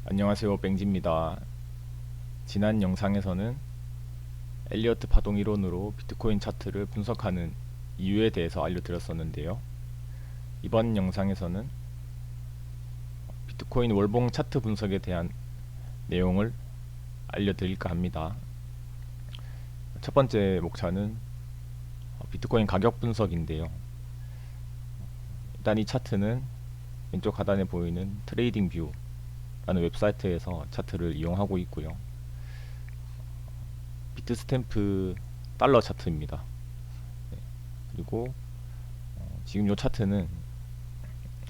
안녕하세요, 뱅지입니다. 지난 영상에서는 엘리어트 파동 이론으로 비트코인 차트를 분석하는 이유에 대해서 알려드렸었는데요. 이번 영상에서는 비트코인 월봉 차트 분석에 대한 내용을 알려드릴까 합니다. 첫 번째 목차는 비트코인 가격 분석인데요. 일단 이 차트는 왼쪽 하단에 보이는 트레이딩 뷰라는 웹사이트에서 차트를 이용하고 있고요. 비트스탬프 달러 차트입니다. 그리고 지금 이 차트는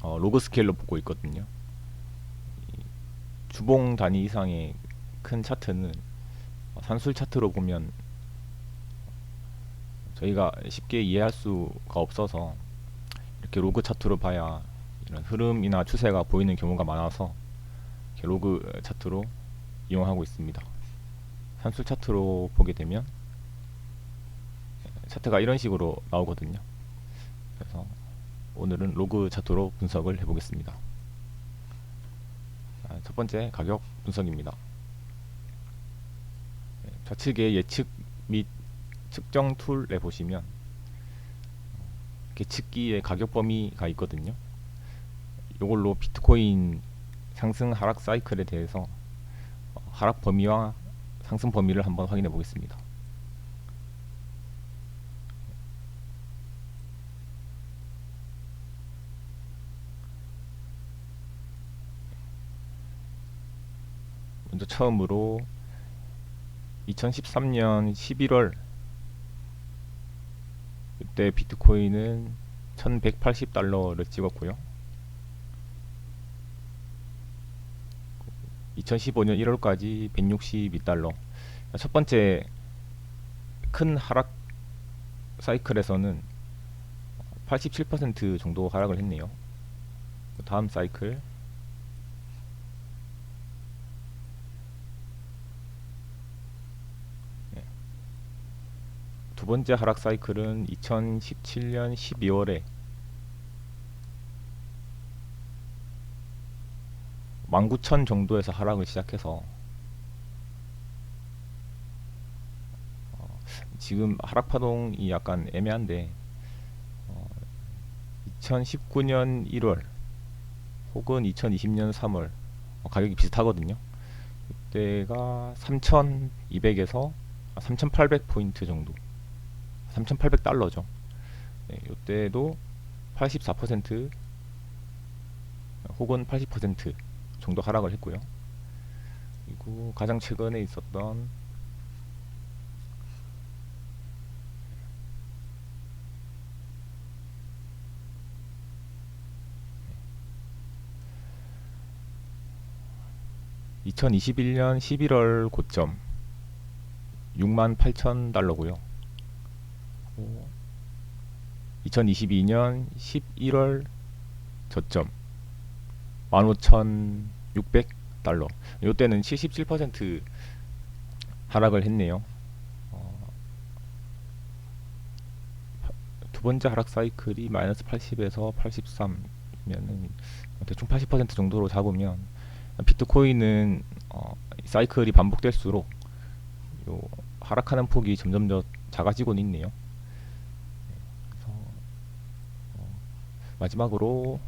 로그 스케일로 보고 있거든요. 주봉 단위 이상의 큰 차트는 산술 차트로 보면 저희가 쉽게 이해할 수가 없어서 이렇게 로그 차트로 봐야 이런 흐름이나 추세가 보이는 경우가 많아서 이렇게 로그 차트로 이용하고 있습니다. 산술 차트로 보게 되면 차트가 이런 식으로 나오거든요. 그래서 오늘은 로그 차트로 분석을 해보겠습니다. 첫 번째 가격 분석입니다. 좌측에 예측 및 측정 툴에 보시면 계측기의 가격 범위가 있거든요. 이걸로 비트코인 상승 하락 사이클에 대해서 하락 범위와 상승 범위를 한번 확인해 보겠습니다. 먼저 처음으로 2013년 11월 이때 비트코인은 1180달러를 찍었고요. 2015년 1월까지 162달러. 첫 번째 큰 하락 사이클에서는 87% 정도 하락을 했네요. 다음 사이클 두 번째 하락 사이클은 2017년 12월에 19,000 정도에서 하락을 시작해서 지금 하락 파동이 약간 애매한데 2019년 1월 혹은 2020년 3월 가격이 비슷하거든요. 이때가 3,200에서 3,800포인트 정도, 3,800달러죠. 네, 이때도 84% 혹은 80% 정도 하락을 했고요. 그리고 가장 최근에 있었던 2021년 11월 고점 68,000달러고요. 2022년 11월 저점 15,600달러. 이때는 77% 하락을 했네요. 두 번째 하락 사이클이 마이너스 80에서 83이면은 대충 80% 정도로 잡으면 비트코인은 사이클이 반복될수록 요 하락하는 폭이 점점 더 작아지고는 있네요. 그래서 마지막으로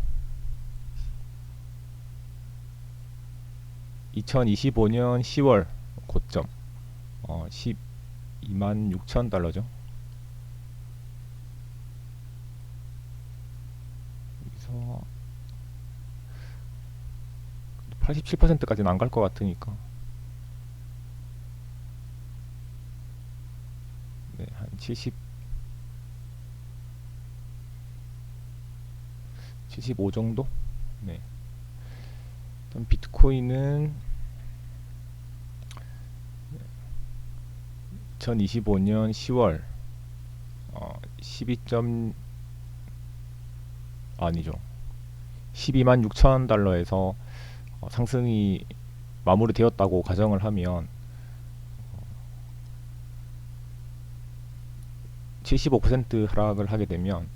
2025년 10월 고점 126,000달러죠. 여기서 87%까지는 안 갈 것 같으니까 네, 한 75 정도? 네. 일단 비트코인은 2025년 10월 12. 아니죠. 12만 6천 달러에서 상승이 마무리되었다고 가정을 하면 75% 하락을 하게 되면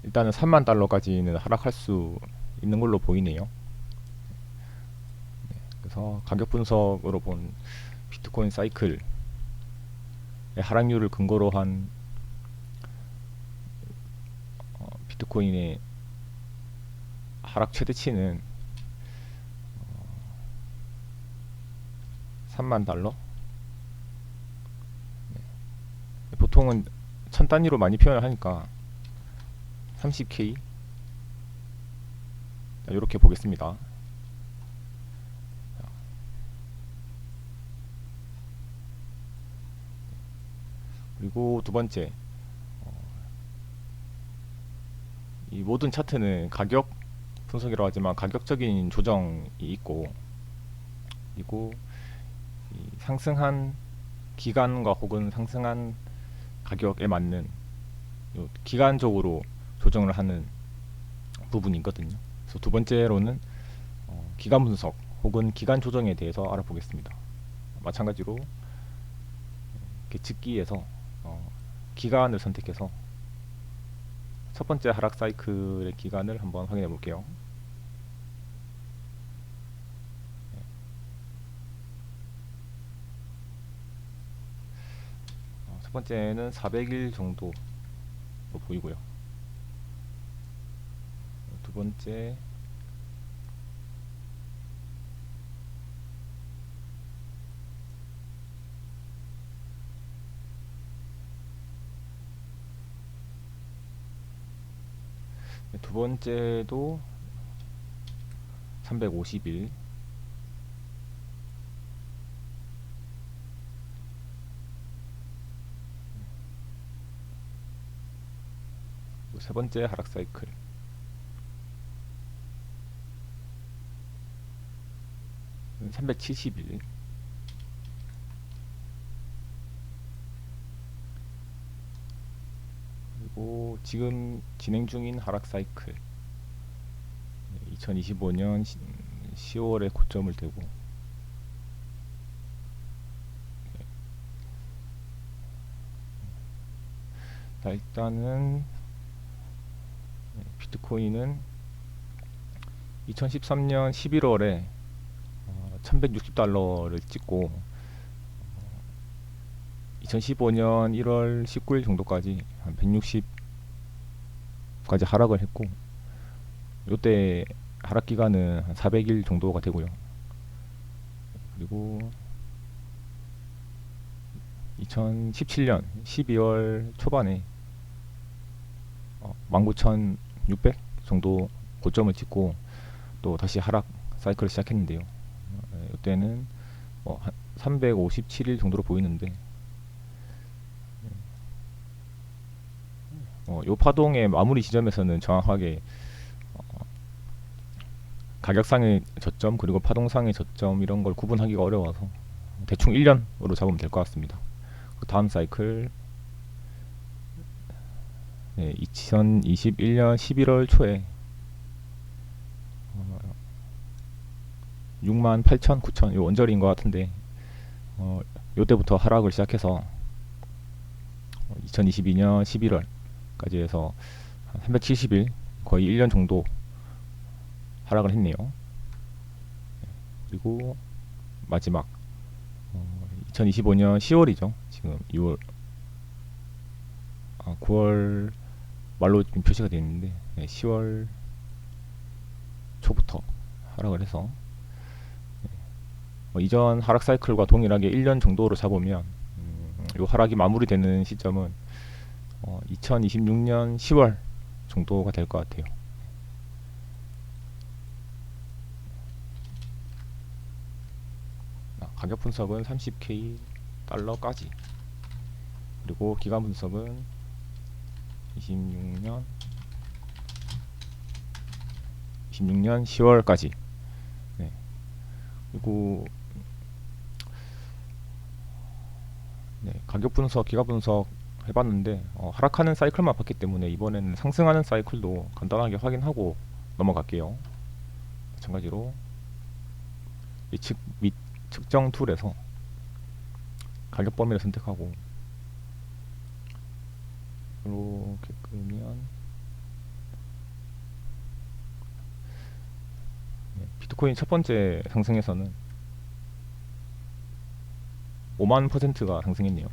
일단은 3만 달러까지는 하락할 수 있는 걸로 보이네요. 그래서 가격 분석으로 본 비트코인 사이클의 하락률을 근거로 한 비트코인의 하락 최대치는 3만 달러? 보통은 천 단위로 많이 표현을 하니까 30K 이렇게 보겠습니다. 그리고 두 번째, 이 모든 차트는 가격 분석이라고 하지만 가격적인 조정이 있고, 그리고 이 상승한 기간과 혹은 상승한 가격에 맞는 요 기간적으로 조정을 하는 부분이 있거든요. 그래서 두 번째로는 기간 분석 혹은 기간 조정에 대해서 알아보겠습니다. 마찬가지로 이렇게 집기에서 기간을 선택해서 첫 번째 하락 사이클의 기간을 한번 확인해 볼게요. 첫 번째는 400일 정도 보이고요. 두 번째 두 번째도 350일, 세 번째 하락 사이클, 370일, 그리고 지금 진행 중인 하락 사이클, 2025년 10월에 고점을 대고, 자, 일단은 비트코인은 2013년 11월에 1160달러를 찍고 2015년 1월 19일 정도까지 한 160까지 하락을 했고, 요때 하락 기간은 한 400일 정도가 되고요. 그리고 2017년 12월 초반에 19,600 정도 고점을 찍고 또 다시 하락 사이클을 시작했는데요. 이때는 한 357일 정도로 보이는데, 요 파동의 마무리 지점에서는 정확하게 가격상의 저점 그리고 파동상의 저점 이런 걸 구분하기가 어려워서 대충 1년으로 잡으면 될 것 같습니다. 그 다음 사이클 2021년 11월 초에 68,000, 9,000 이 원저리인 것 같은데, 요때부터 하락을 시작해서 2022년 11월까지 해서 370일 거의 1년 정도 하락을 했네요. 그리고 마지막 2025년 10월이죠. 지금 2월 9월 말로 지금 표시가 되어 있는데 10월 초부터 하락을 해서 이전 하락 사이클과 동일하게 1년 정도로 잡으면 이 하락이 마무리되는 시점은 2026년 10월 정도가 될 것 같아요. 가격 분석은 30K 달러까지, 그리고 기간 분석은 26년 10월까지. 그리고 가격 분석, 기간 분석 해봤는데 하락하는 사이클만 봤기 때문에 이번에는 상승하는 사이클도 간단하게 확인하고 넘어갈게요. 마찬가지로 예측 및 측정 툴에서 가격 범위를 선택하고 이렇게 끄면 비트코인 첫 번째 상승에서는 5만 퍼센트가 상승했네요.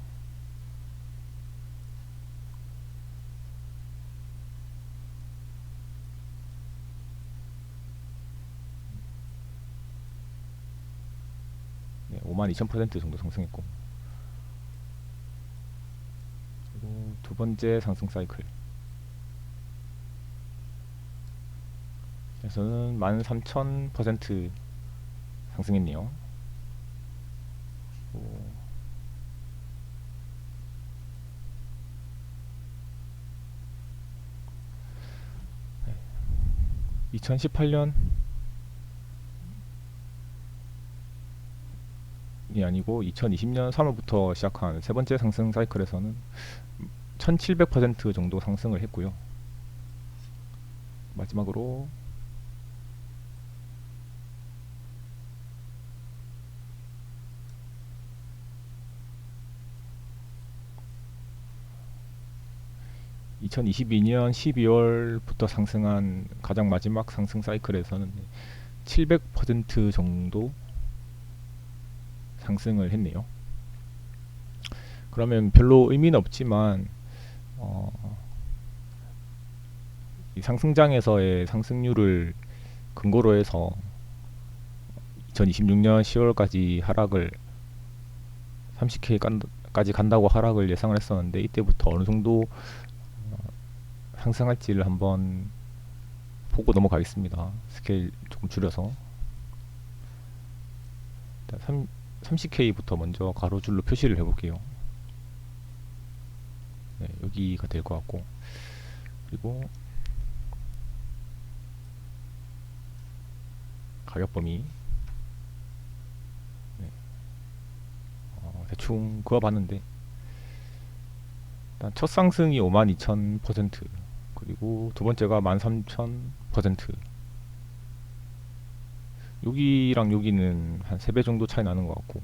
네, 5만 2천% 정도 상승했고, 그리고 두 번째 상승 사이클 에서는 13,000% 상승했네요. 오, 2018년이 아니고 2020년 3월부터 시작한 세 번째 상승 사이클에서는 1700% 정도 상승을 했고요. 마지막으로 2022년 12월부터 상승한 가장 마지막 상승 사이클에서는 700% 정도 상승을 했네요. 그러면 별로 의미는 없지만 이 상승장에서의 상승률을 근거로 해서 2026년 10월까지 하락을 30K까지 간다고 하락을 예상을 했었는데, 이때부터 어느 정도 상승할지를 한번 보고 넘어가겠습니다. 스케일 조금 줄여서 30K부터 먼저 가로줄로 표시를 해볼게요. 네, 여기가 될 것 같고, 그리고 가격 범위, 네, 대충 그어봤는데, 일단 첫 상승이 52,000%, 그리고 두 번째가 13,000%, 여기랑 여기는 한 3배 정도 차이 나는 것 같고,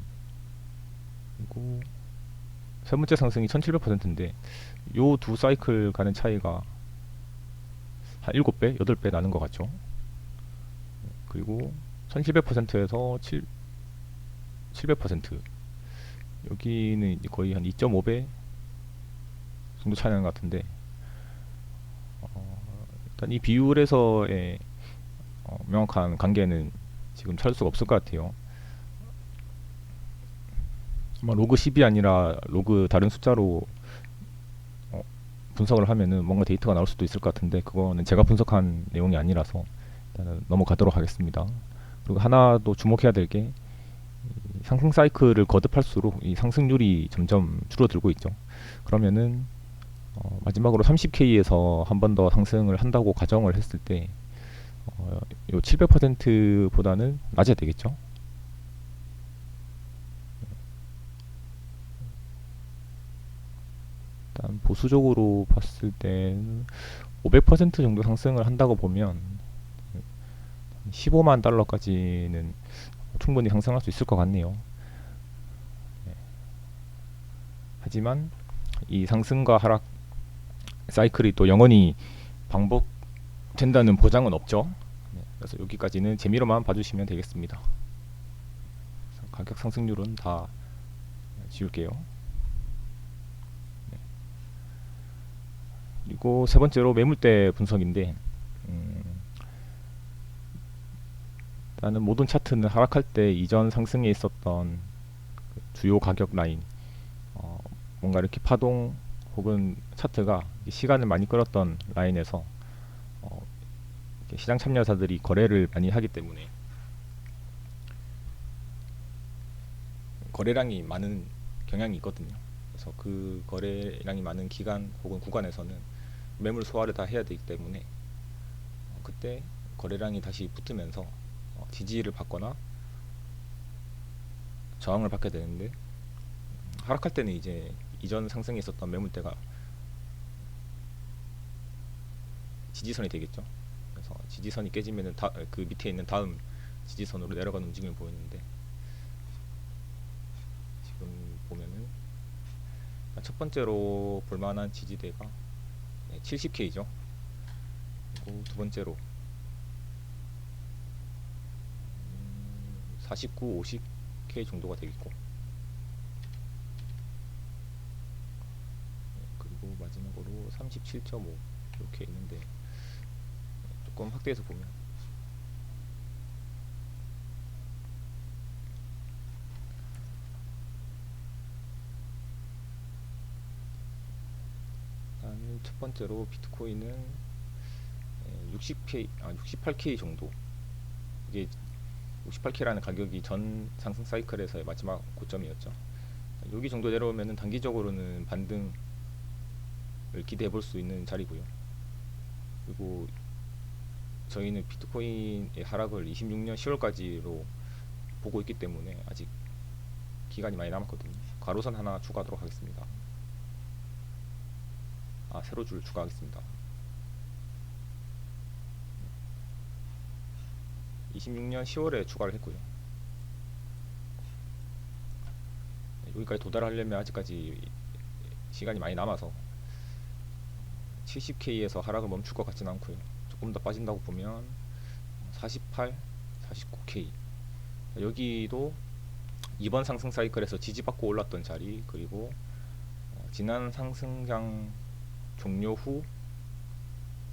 그리고 세 번째 상승이 1700%인데 요 두 사이클 가는 차이가 한 7배, 8배 나는 것 같죠. 그리고 1700%에서 700%, 여기는 거의 한 2.5배 정도 차이 나는 것 같은데, 일단 이 비율에서의 명확한 관계는 지금 찾을 수가 없을 것 같아요. 로그 10이 아니라 로그 다른 숫자로 분석을 하면은 뭔가 데이터가 나올 수도 있을 것 같은데, 그거는 제가 분석한 내용이 아니라서 일단은 넘어가도록 하겠습니다. 그리고 하나 더 주목해야 될 게, 상승 사이클을 거듭할수록 이 상승률이 점점 줄어들고 있죠. 그러면은 마지막으로 30K에서 한 번 더 상승을 한다고 가정을 했을 때, 요 700%보다는 낮아야 되겠죠. 일단 보수적으로 봤을 때 500% 정도 상승을 한다고 보면 15만 달러까지는 충분히 상승할 수 있을 것 같네요. 네. 하지만 이 상승과 하락 사이클이 또 영원히 반복된다는 보장은 없죠. 네. 그래서 여기까지는 재미로만 봐주시면 되겠습니다. 가격 상승률은 다 지울게요. 네. 그리고 세 번째로 매물대 분석인데, 일단은 모든 차트는 하락할 때 이전 상승에 있었던 그 주요 가격 라인, 뭔가 이렇게 파동 혹은 차트가 시간을 많이 끌었던 라인에서 시장 참여자들이 거래를 많이 하기 때문에 거래량이 많은 경향이 있거든요. 그래서 그 거래량이 많은 기간 혹은 구간에서는 매물 소화를 다 해야 되기 때문에 그때 거래량이 다시 붙으면서 지지를 받거나 저항을 받게 되는데, 하락할 때는 이제 이전 상승에 있었던 매물대가 지지선이 되겠죠. 그래서 지지선이 깨지면은 그 밑에 있는 다음 지지선으로 내려가는 움직임을 보였는데, 지금 보면은 첫 번째로 볼만한 지지대가 70K죠. 그리고 두 번째로 49, 50K 정도가 되겠고, 37.5 이렇게 있는데 조금 확대해서 보면 일단 첫 번째로 비트코인은 68K 정도, 이게 68K라는 가격이 전 상승 사이클에서의 마지막 고점이었죠. 여기 정도 내려오면은 단기적으로는 반등을 기대해 볼 수 있는 자리고요. 그리고 저희는 비트코인의 하락을 26년 10월까지로 보고 있기 때문에 아직 기간이 많이 남았거든요. 가로선 하나 추가하도록 하겠습니다. 세로줄 추가하겠습니다. 26년 10월에 추가를 했고요. 여기까지 도달하려면 아직까지 시간이 많이 남아서 70K에서 하락을 멈출 것 같지는 않고요. 조금 더 빠진다고 보면 48, 49K, 여기도 이번 상승 사이클에서 지지받고 올랐던 자리, 그리고 지난 상승장 종료 후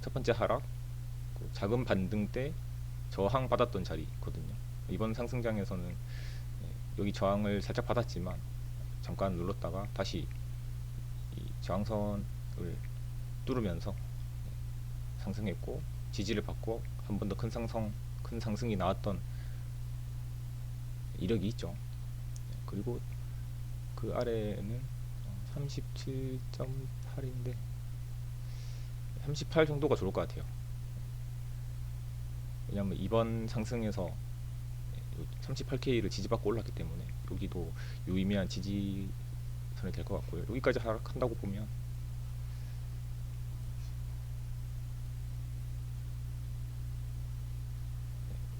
첫 번째 하락, 작은 반등 때 저항 받았던 자리 있거든요. 이번 상승장에서는 여기 저항을 살짝 받았지만 잠깐 눌렀다가 다시 이 저항선을 뚫으면서 상승했고, 지지를 받고 한 번 더 큰 상승이 나왔던 이력이 있죠. 그리고 그 아래는 37.8인데 38 정도가 좋을 것 같아요. 왜냐면 이번 상승에서 38K를 지지받고 올랐기 때문에 여기도 유의미한 지지선이 될 것 같고요. 여기까지 하락한다고 보면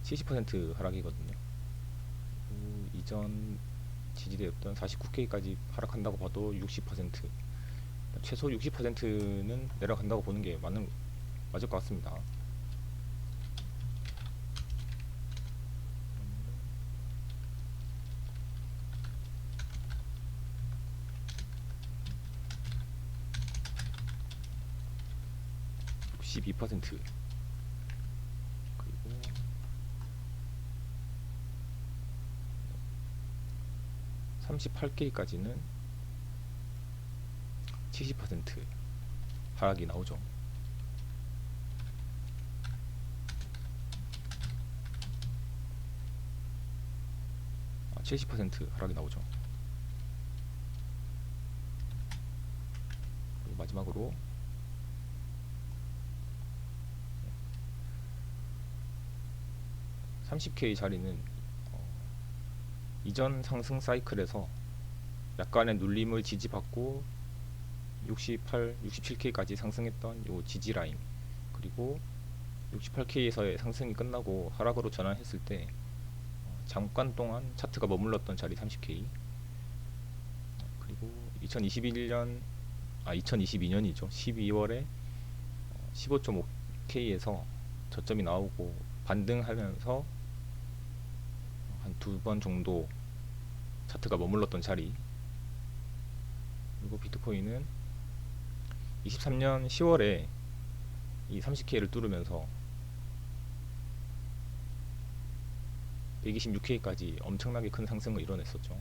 70% 하락이거든요. 이전 지지되었던 49K까지 하락한다고 봐도 60%, 최소 60%는 내려간다고 보는 게 맞을 것 같습니다. (62%) 그리고 38K까지는 70% 하락이 나오죠. 아, 70% 하락이 나오죠. 그리고 마지막으로 30K 자리는 이전 상승 사이클에서 약간의 눌림을 지지받고 68, 67K까지 상승했던 요 지지 라인, 그리고 68K에서의 상승이 끝나고 하락으로 전환했을 때 잠깐 동안 차트가 머물렀던 자리 30K, 그리고 2022년이죠. 12월에 15.5K에서 저점이 나오고 반등하면서 한 두 번 정도 차트가 머물렀던 자리, 그리고 비트코인은 23년 10월에 이 30K를 뚫으면서 126K까지 엄청나게 큰 상승을 이뤄냈었죠.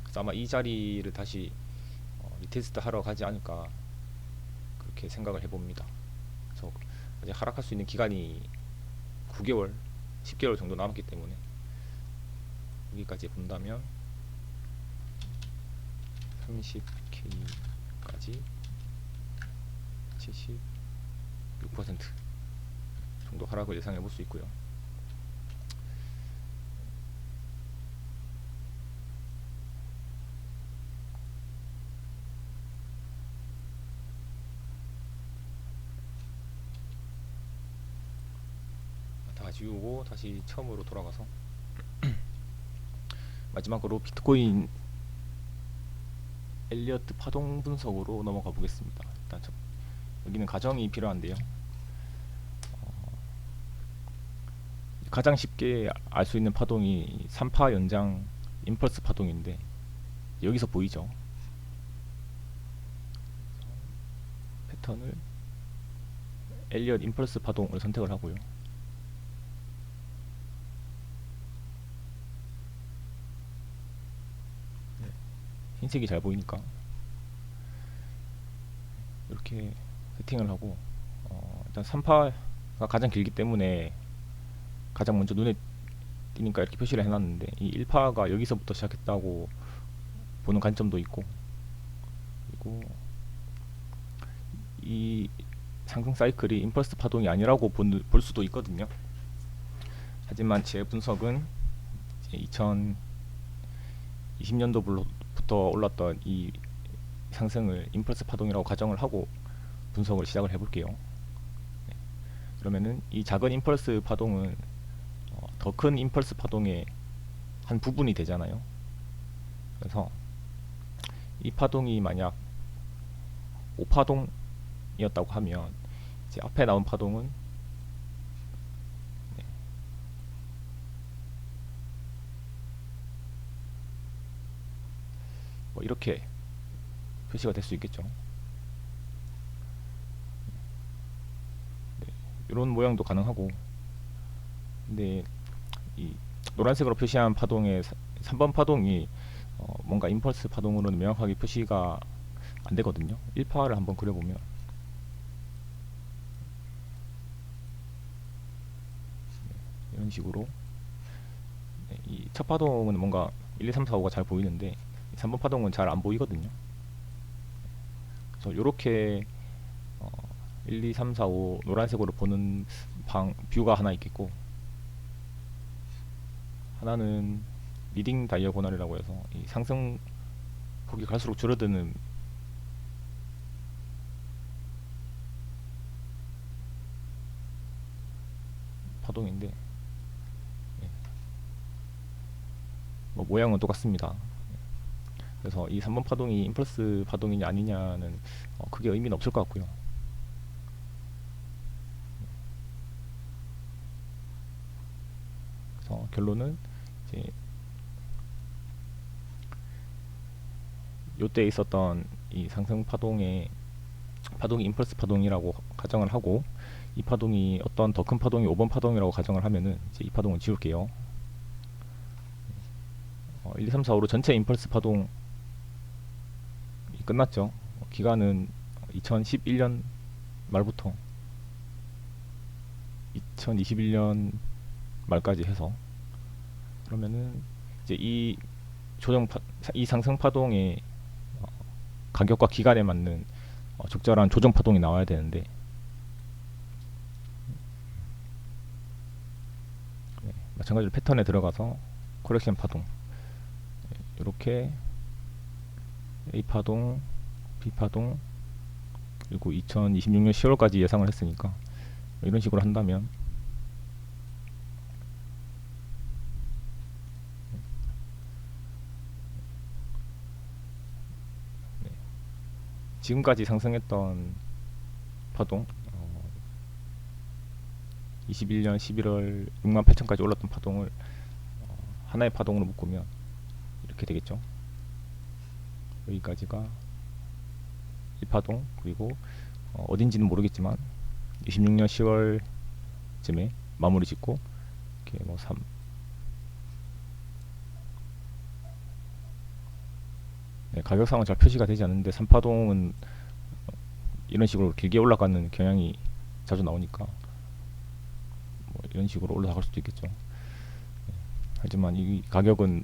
그래서 아마 이 자리를 다시 리테스트 하러 가지 않을까 그렇게 생각을 해봅니다. 그래서 아직 하락할 수 있는 기간이 9개월, 10개월 정도 남았기 때문에 여기까지 본다면 30K까지 76% 정도 하락을 예상해 볼 수 있고요. 다 지우고 다시 처음으로 돌아가서 마지막으로 비트코인 엘리어트 파동 분석으로 넘어가 보겠습니다. 일단 여기는 가정이 필요한데요. 가장 쉽게 알 수 있는 파동이 3파 연장 임펄스 파동인데 여기서 보이죠? 패턴을 엘리엇 임펄스 파동을 선택을 하고요. 흰색이 잘 보이니까 이렇게 세팅을 하고, 일단 3파가 가장 길기 때문에 가장 먼저 눈에 띄니까 이렇게 표시를 해놨는데, 이 1파가 여기서부터 시작했다고 보는 관점도 있고, 그리고 이 상승 사이클이 임펄스 파동이 아니라고 볼 수도 있거든요. 하지만 제 분석은 2020년도부터 올랐던 이 상승을 임펄스 파동이라고 가정을 하고 분석을 시작을 해볼게요. 그러면은 이 작은 임펄스 파동은 더 큰 임펄스 파동의 한 부분이 되잖아요. 그래서 이 파동이 만약 5파동이었다고 하면, 이제 앞에 나온 파동은 뭐 이렇게 표시가 될 수 있겠죠. 이런 모양도 가능하고, 근데 이 노란색으로 표시한 파동의 3번 파동이 뭔가 임펄스 파동으로는 명확하게 표시가 안 되거든요. 1파를 한번 그려보면 이런 식으로, 이 첫 파동은 뭔가 1, 2, 3, 4, 5가 잘 보이는데 3번 파동은 잘 안 보이거든요. 그래서 이렇게 1, 2, 3, 4, 5 노란색으로 보는 뷰가 하나 있겠고, 하나는 리딩 다이어고널이라고 해서 이 상승 폭이 갈수록 줄어드는 파동인데, 뭐 모양은 똑같습니다. 그래서 이 3번 파동이 임펄스 파동이냐 아니냐는 크게 의미는 없을 것 같고요. 그래서 결론은 이제 요때 있었던 이 상승 파동이 임펄스 파동이라고 가정을 하고, 이 파동이 어떤 더 큰 파동이 5번 파동이라고 가정을 하면은 이제 이 파동은 지울게요. 1, 2, 3, 4, 5로 전체 임펄스 파동이 끝났죠. 기간은 2011년 말부터 2021년 말까지 해서, 그러면은 이제 이 상승 파동의 가격과 기간에 맞는 적절한 조정 파동이 나와야 되는데, 마찬가지로 패턴에 들어가서 코렉션 파동, 이렇게 A 파동, B 파동, 그리고 2026년 10월까지 예상을 했으니까 이런 식으로 한다면 지금까지 상승했던 파동, 21년 11월 68,000까지 올랐던 파동을 하나의 파동으로 묶으면 이렇게 되겠죠. 여기까지가 1파동, 그리고 어딘지는 모르겠지만 26년 10월쯤에 마무리 짓고, 이렇게 뭐 3, 가격상은 잘 표시가 되지 않는데 3파동은 이런 식으로 길게 올라가는 경향이 자주 나오니까 뭐 이런 식으로 올라갈 수도 있겠죠. 하지만 이 가격은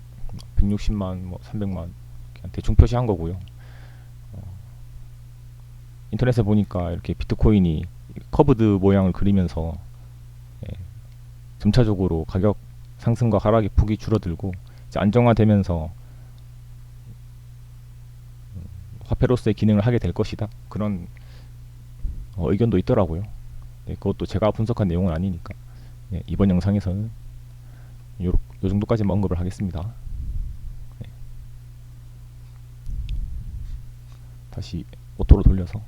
160만, 뭐 300만 그냥 대충 표시한 거고요. 인터넷에 보니까 이렇게 비트코인이 커브드 모양을 그리면서 점차적으로 가격 상승과 하락의 폭이 줄어들고 이제 안정화되면서 화폐로서의 기능을 하게 될 것이다, 그런 의견도 있더라고요. 그것도 제가 분석한 내용은 아니니까 이번 영상에서는 요 정도까지만 언급을 하겠습니다. 다시 오토로 돌려서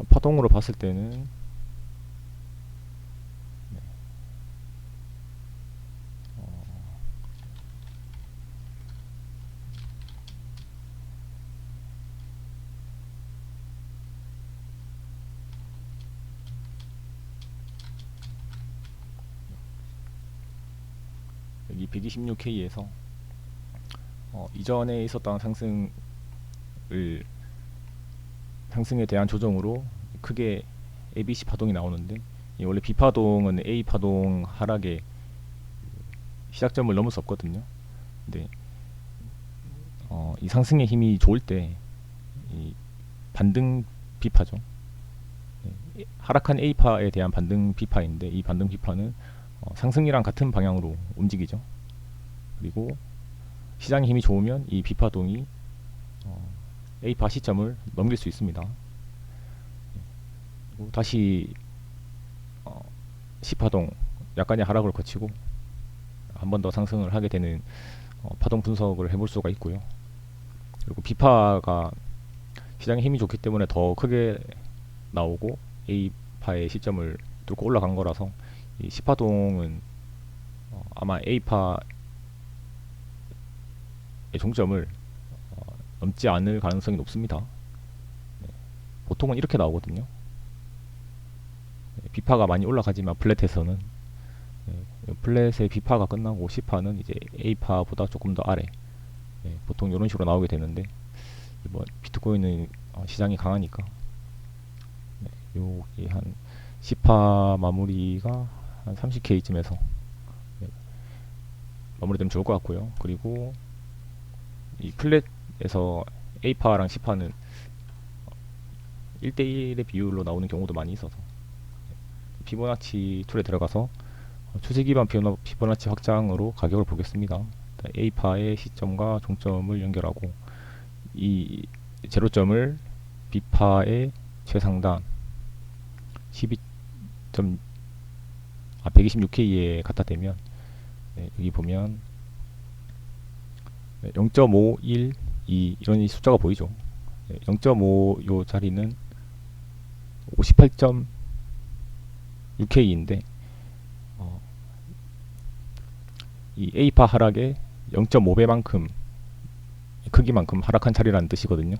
파동으로 봤을 때는 여기 126K에서 이전에 있었던 상승에 대한 조정으로 크게 ABC 파동이 나오는데, 원래 B 파동은 A 파동 하락의 시작점을 넘을 수 없거든요. 근데 이 상승의 힘이 좋을 때 이 반등 B파죠. 하락한 A파에 대한 반등 B파인데, 이 반등 B파는 상승이랑 같은 방향으로 움직이죠. 그리고 시장의 힘이 좋으면 이 B파동이 A파 시점을 넘길 수 있습니다. 그리고 다시 C파동 약간의 하락을 거치고 한 번 더 상승을 하게 되는 파동 분석을 해볼 수가 있고요. 그리고 B파가 시장의 힘이 좋기 때문에 더 크게 나오고 A파의 시점을 뚫고 올라간 거라서, 이 C파동은 아마 A파의 종점을 넘지 않을 가능성이 높습니다. 보통은 이렇게 나오거든요. B파가 많이 올라가지만 플랫에서는 플랫의 B파가 끝나고 C파는 이제 A파보다 조금 더 아래, 보통 이런 식으로 나오게 되는데, 이번 비트코인은 시장이 강하니까 여기 한 C파 마무리가 한 30K쯤에서 마무리되면 좋을 것 같고요. 그리고 이 플랫에서 A파랑 C파는 1대1의 비율로 나오는 경우도 많이 있어서, 피보나치 툴에 들어가서 추세 기반 피보나치 확장으로 가격을 보겠습니다. A파의 시점과 종점을 연결하고, 이 제로점을 B파의 최상단 126K에 갖다 대면, 여기 보면 0.512 이런 숫자가 보이죠. 0.5 요 자리는 58.6K인데, 이 A파 하락의 0.5배만큼 크기만큼 하락한 자리라는 뜻이거든요.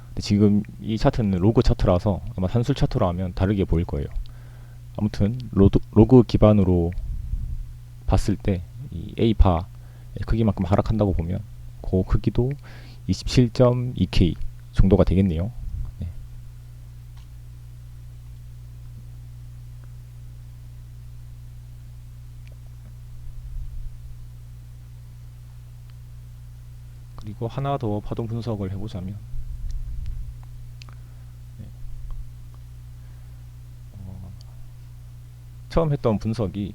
근데 지금 이 차트는 로그 차트라서 아마 산술 차트로 하면 다르게 보일 거예요. 아무튼 로그 기반으로 봤을 때 이 A파 크기만큼 하락한다고 보면 그 크기도 27.2K 정도가 되겠네요. 네. 그리고 하나 더 파동 분석을 해보자면, 처음 했던 분석이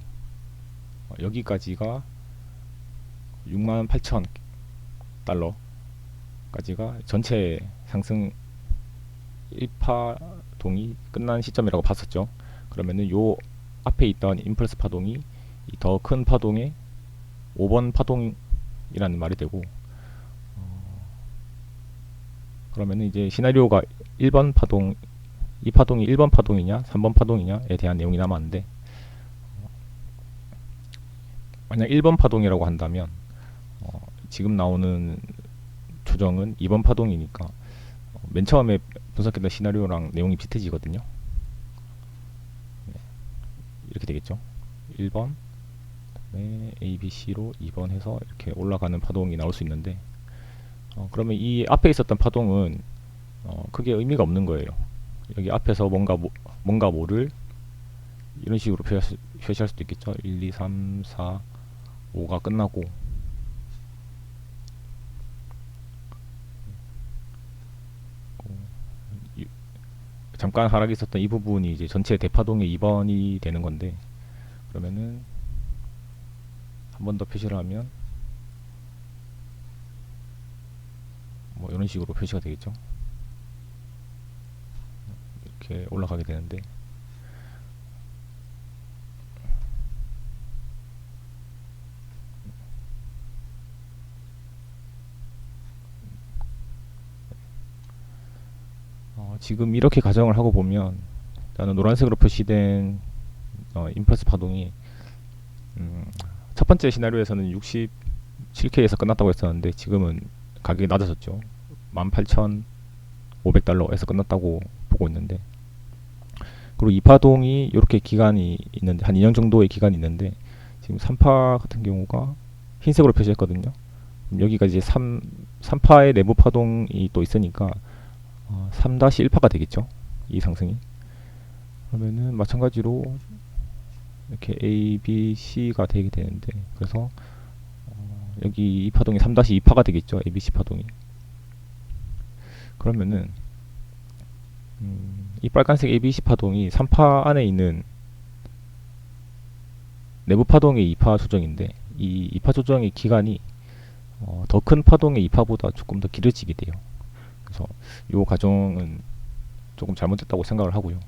여기까지가 68,000달러까지가 전체 상승 1파동이 끝난 시점이라고 봤었죠. 그러면은 요 앞에 있던 임펄스 파동이 더 큰 파동의 5번 파동이라는 말이 되고, 그러면은 이제 시나리오가 1번 파동, 이 파동이 1번 파동이냐 3번 파동이냐에 대한 내용이 남았는데, 만약 1번 파동이라고 한다면 지금 나오는 조정은 2번 파동이니까 맨 처음에 분석했던 시나리오랑 내용이 비슷해지거든요. 이렇게 되겠죠. 1번 ABC로 2번 해서 이렇게 올라가는 파동이 나올 수 있는데, 그러면 이 앞에 있었던 파동은 크게 의미가 없는 거예요. 여기 앞에서 뭔가 뭐를 이런 식으로 표시할 수도 있겠죠. 1, 2, 3, 4, 5가 끝나고, 잠깐 하락이 있었던 이 부분이 이제 전체 대파동의 2번이 되는 건데, 그러면은 한 번 더 표시를 하면 뭐 이런 식으로 표시가 되겠죠. 이렇게 올라가게 되는데, 지금 이렇게 가정을 하고 보면, 일단은 노란색으로 표시된 임펄스 파동이 첫 번째 시나리오에서는 67K에서 끝났다고 했었는데, 지금은 가격이 낮아졌죠. 18,500달러에서 끝났다고 보고 있는데, 그리고 이 파동이 이렇게 기간이 있는데, 한 2년 정도의 기간이 있는데, 지금 3파 같은 경우가 흰색으로 표시했거든요. 여기가 이제 3파의 내부 파동이 또 있으니까 3-1파가 되겠죠. 이 상승이. 그러면은 마찬가지로 이렇게 A, B, C가 되게 되는데, 그래서 여기 이 파동이 3-2파가 되겠죠. A, B, C 파동이. 그러면은 이 빨간색 A, B, C 파동이 3파 안에 있는 내부 파동의 2파 조정인데, 이 2파 조정의 기간이 더 큰 파동의 2파보다 조금 더 길어지게 돼요. 그래서 이 과정은 조금 잘못됐다고 생각을 하고요.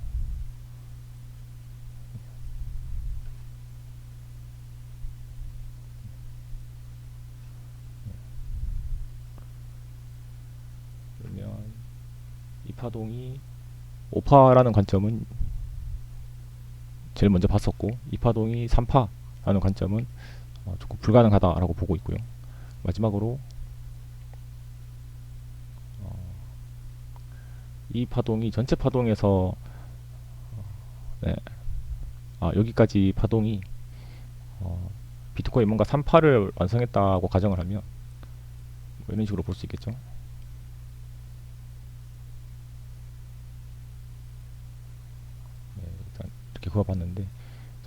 그러면 이 파동이 5파라는 관점은 제일 먼저 봤었고, 이 파동이 3파라는 관점은 조금 불가능하다라고 보고 있고요. 마지막으로 이 파동이 전체 파동에서 네, 여기까지 파동이 비트코인 뭔가 3파를 완성했다고 가정을 하면 뭐 이런 식으로 볼 수 있겠죠. 네, 일단 이렇게 그어봤는데,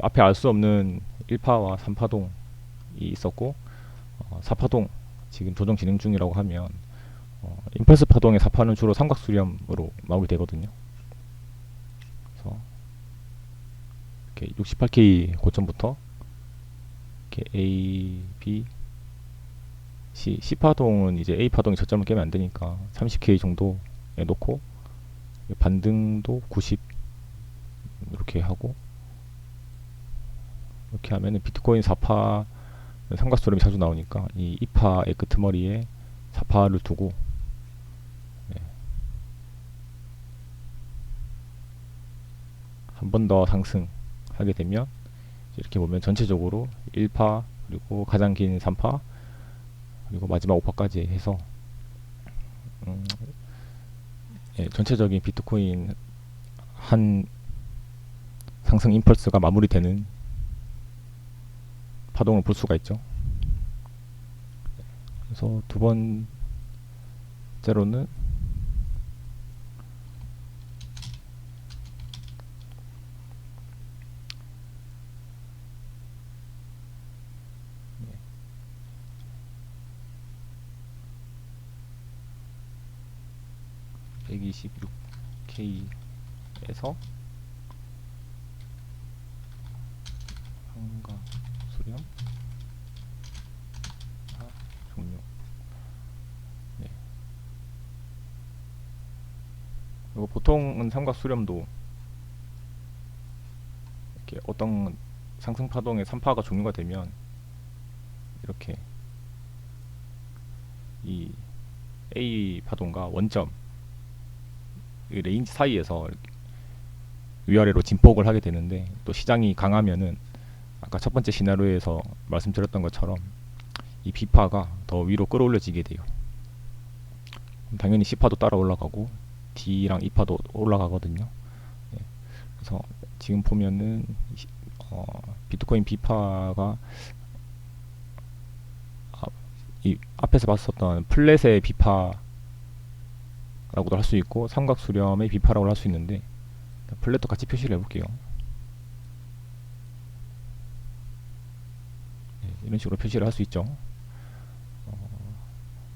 앞에 알 수 없는 1파와 3파동이 있었고 4파동 지금 조정 진행 중이라고 하면 임펄스 파동의 4파는 주로 삼각수렴으로 마무리되거든요. 그래서 이렇게 68K 고점부터 이렇게 A, B, C, C파동은 이제 A파동이 저점을 깨면 안 되니까 30K 정도에 놓고, 반등도 90 이렇게 하고, 이렇게 하면은 비트코인 4파 삼각수렴이 자주 나오니까 이 2파의 끄트머리에 4파를 두고, 네, 한 번 더 상승하게 되면 이렇게 보면 전체적으로 1파, 그리고 가장 긴 3파, 그리고 마지막 5파까지 해서 예, 전체적인 비트코인 한 상승 임펄스가 마무리되는 파동을 볼 수가 있죠. 그래서 두 번째로는 네, 126K에서 한가 수렴 종료. 네. 그리고 보통은 삼각 수렴도 이렇게 어떤 상승 파동의 3파가 종료가 되면 이렇게 이 A 파동과 원점 이 레인지 사이에서 위아래로 진폭을 하게 되는데, 또 시장이 강하면은 아까 첫 번째 시나리오에서 말씀드렸던 것처럼 이 B파가 더 위로 끌어올려지게 돼요. 당연히 C파도 따라 올라가고 D랑 E파도 올라가거든요. 네. 그래서 지금 보면은 비트코인 B파가 이 앞에서 봤었던 플랫의 B파라고도 할 수 있고 삼각수렴의 B파라고 할 수 있는데, 플랫도 같이 표시를 해볼게요. 네, 이런 식으로 표시를 할 수 있죠.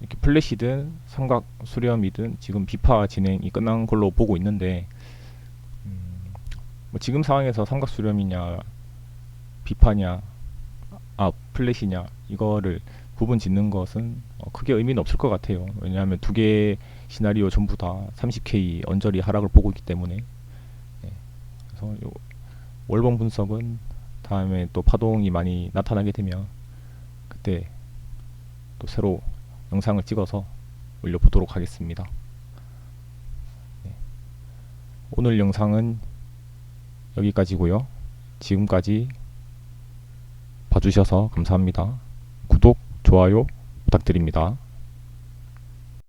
이렇게 플랫이든 삼각수렴이든 지금 B파 진행이 끝난 걸로 보고 있는데, 뭐 지금 상황에서 삼각수렴이냐 B파냐 플랫이냐 이거를 구분 짓는 것은 크게 의미는 없을 것 같아요. 왜냐하면 두 개의 시나리오 전부 다 30K 언저리 하락을 보고 있기 때문에. 네. 그래서 요 월봉 분석은 다음에 또 파동이 많이 나타나게 되면 그때 또 새로 영상을 찍어서 올려보도록 하겠습니다. 네. 오늘 영상은 여기까지고요. 지금까지 봐주셔서 감사합니다. 구독, 좋아요 부탁드립니다.